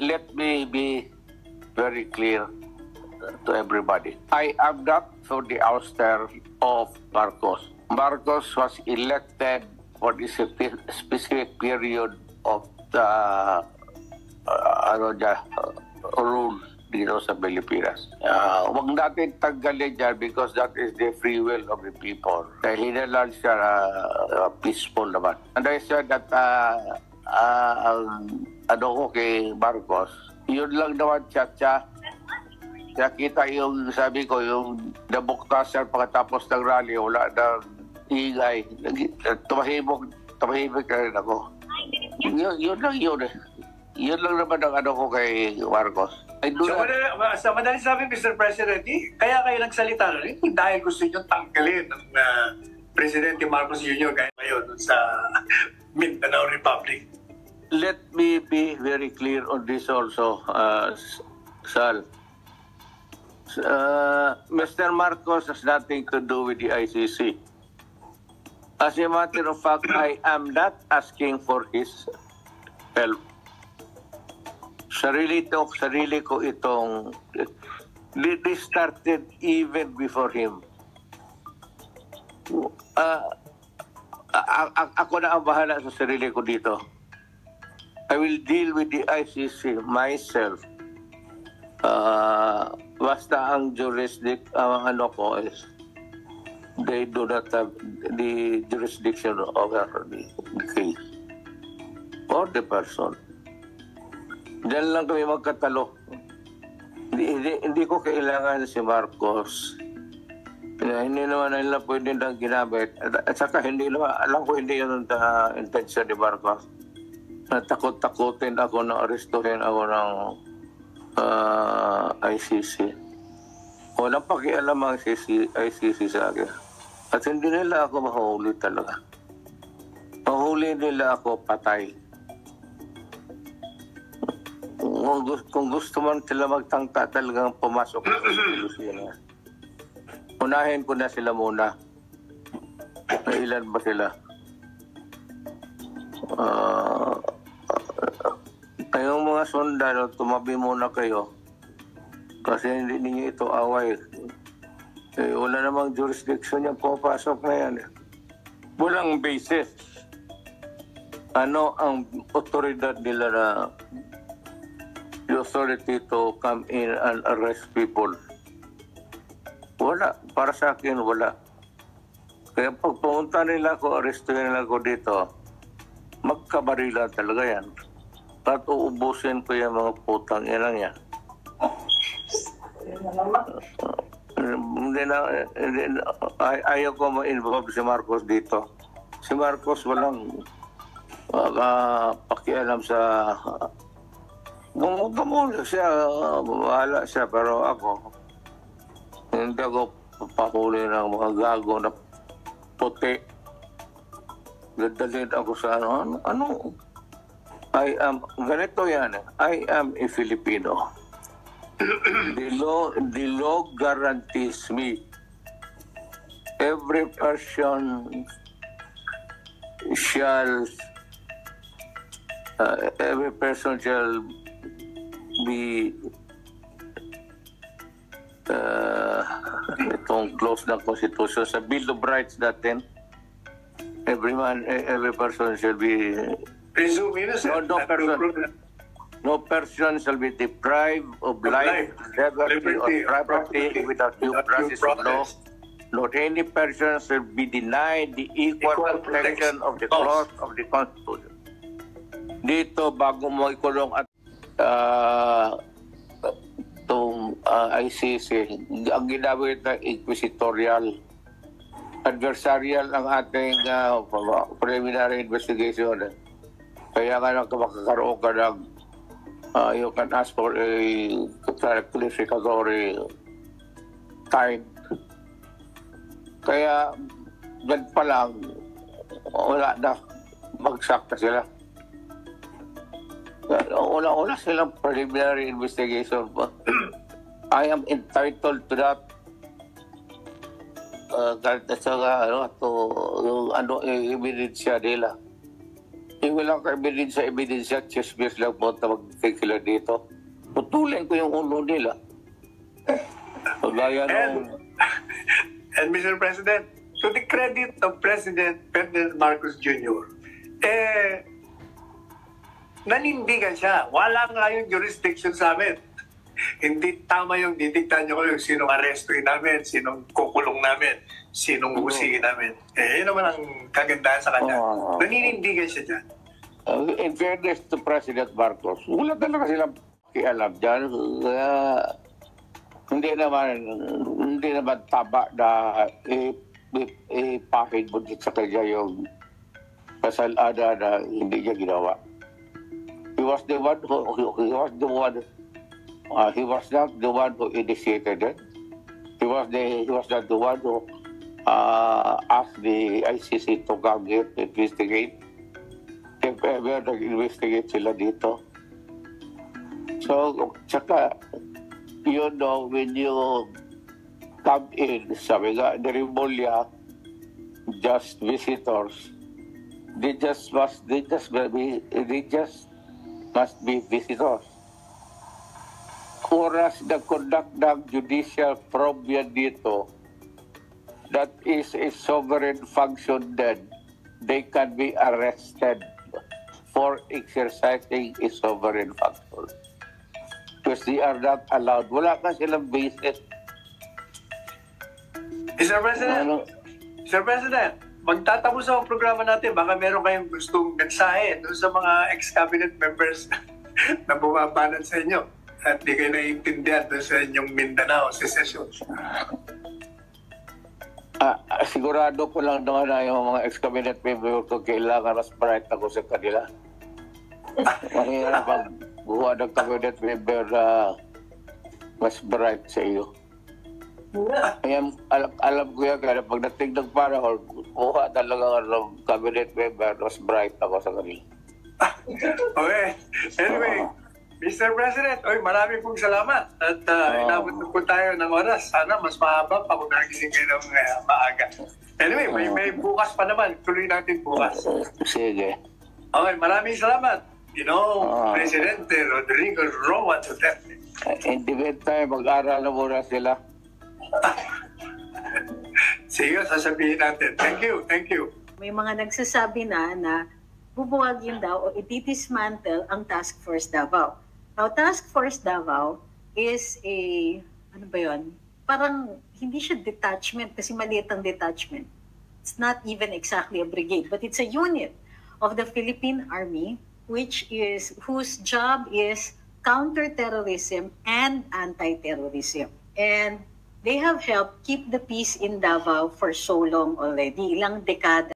let me be very clear to everybody. I am not for the ouster of Marcos. Marcos was elected for this specific period of the rule dito sa Pilipinas. Huwag natin tanggalin dyan because that is the free will of the people. Dahil hinalan siya peaceful naman. And I said that ano ko kay Marcos, yun lang naman siya. Nakita yung, sabi ko, yung nabuktasan pagkatapos ng rally, wala na ingay. Tumahimik na rin ako. Yun lang yun eh. Yun lang naman ang ano ko kay Marcos. Sa madaling sabi, Mr. President, kaya kayo nagsalita rin dahil gusto nyo tanggalin ng Presidente Marcos Jr. kaya ngayon sa Mindanao Republic. Let me be very clear on this also, Sal. Mr. Marcos has nothing to do with the ICC. As a matter of fact, I am not asking for his help. Sarili ko itong, this started even before him. Ako na ang bahala sa sarili ko dito. I will deal with the ICC myself. Basta ang ano ko is, they do not have the jurisdiction over the case or the person. Diyan lang kami magkatalo. Hindi ko kailangan si Marcos. Hindi naman nila pwede nang ginamit. At saka alam ko hindi yun ang intention ni Marcos. Natakot-takutin ako na arestuhin ako ng ICC. Walang pakialam ang ICC sa akin. At hindi nila ako mahuli talaga. Mahuli nila ako patay. Kung gusto man sila magtangka talagang pumasok sa Pilipinas, unahin ko na sila muna. Ilan ba sila? Kayong mga sundalo, tumabi muna kayo. Kasi hindi ninyo ito away. Wala namang jurisdiction yung pumapasok na yan. Walang basis. Ano ang otoridad nila na the authority to come in and arrest people? Wala. Para sa akin, wala. Kaya pag pumunta nila ako, arrestuhin nila ako dito, magkabarila talaga yan. At uubusin ko yung mga putang ilang yan. Ayaw ko ma-involve si Marcos dito. Si Marcos walang pakialam sa... Gumula siya, bahala siya, pero ako, hindi ako papahuli ng mga gago na puti. Dadalhin ako sa ano? Ganito yan, I am a Filipino. The law guarantees me every person shall be itong clause ng Constitution sa Bill of Rights natin. Every person shall be no person shall be deprived of life, liberty, or property without due process of law. Not any person shall be denied the equal protection of the clause of the Constitution. Dito, bago mo ikulong at itong ICC, ang ginamit na inquisitorial, adversarial ang ating preliminary investigation. Kaya nga makakaroon ka ng you can ask for a clarificatory time. Kaya gan pa lang, wala na, bagsak na sila. Wala silang preliminary investigation pa. I am entitled to that. Kahit sa yung ebidensya nila. Yung walang ebidensya, chismis lang po na magkikila dito. Putulin ko yung ulo nila. Pagaya ng... And Mr. President, to the credit of President Ferdinand Marcos Jr., nanindigan siya. Wala nga yung jurisdiction sa amin. Hindi tama yung didiktahan nyo ko yung sinong arestuin namin, sinong kukulong namin, sinong usigin namin. Yun naman ang kagandahan sa kanya. Naninindigan siya dyan. In fairness to President Marcos, wala talaga silang kialam dyan. Kaya hindi naman tama na ipakid mo sa kanya yung kasalada na hindi niya ginawa. He was not the one who initiated it. He was not the one who asked the ICC to come here to investigate. If ever nag-investigate sila dito. So, tsaka, when you come in, sabi nga, the Rimulya, just visitors, they just must be visitors. Oras nag-conduct ng judicial probe yan dito, that is a sovereign function then, they can be arrested for exercising a sovereign function. Because they are not allowed. Wala ka silang basis. Mr. President, magtatapos ang programa natin. Baka meron kayong gustong mensahe doon sa mga ex-cabinet members na bumabanan sa inyo at di kayo naiintindihan doon sa inyong Mindanao secession. Sigurado ko lang naman na yung mga ex-cabinet member ko kailangan mas bright ako sa kanila. Mahirap pag buha ng cabinet member na mas bright sa iyo. Ayan, alam ko yan, kaya pagdating ng panahon, buha talaga ng cabinet member mas bright ako sa kanila. Okay. Anyway, Mr. President, maraming pong salamat at inabot na po tayo ng oras. Sana mas mahaba pa kung nagising kayo ng maaga. Anyway, may bukas pa naman. Tuloy natin bukas. Sige. Okay, maraming salamat. Presidente Rodrigo Roa Duterte. In the meantime, mag-aral na muna sila. Sige, sasabihin natin. Thank you. May mga nagsasabi na bubuwagin daw o i-dismantle ang Task Force Davao. Now, Task Force Davao is parang hindi siya detachment kasi maliit ang detachment. It's not even exactly a brigade, but it's a unit of the Philippine Army whose job is counter-terrorism and anti-terrorism. And they have helped keep the peace in Davao for so long already, ilang dekada.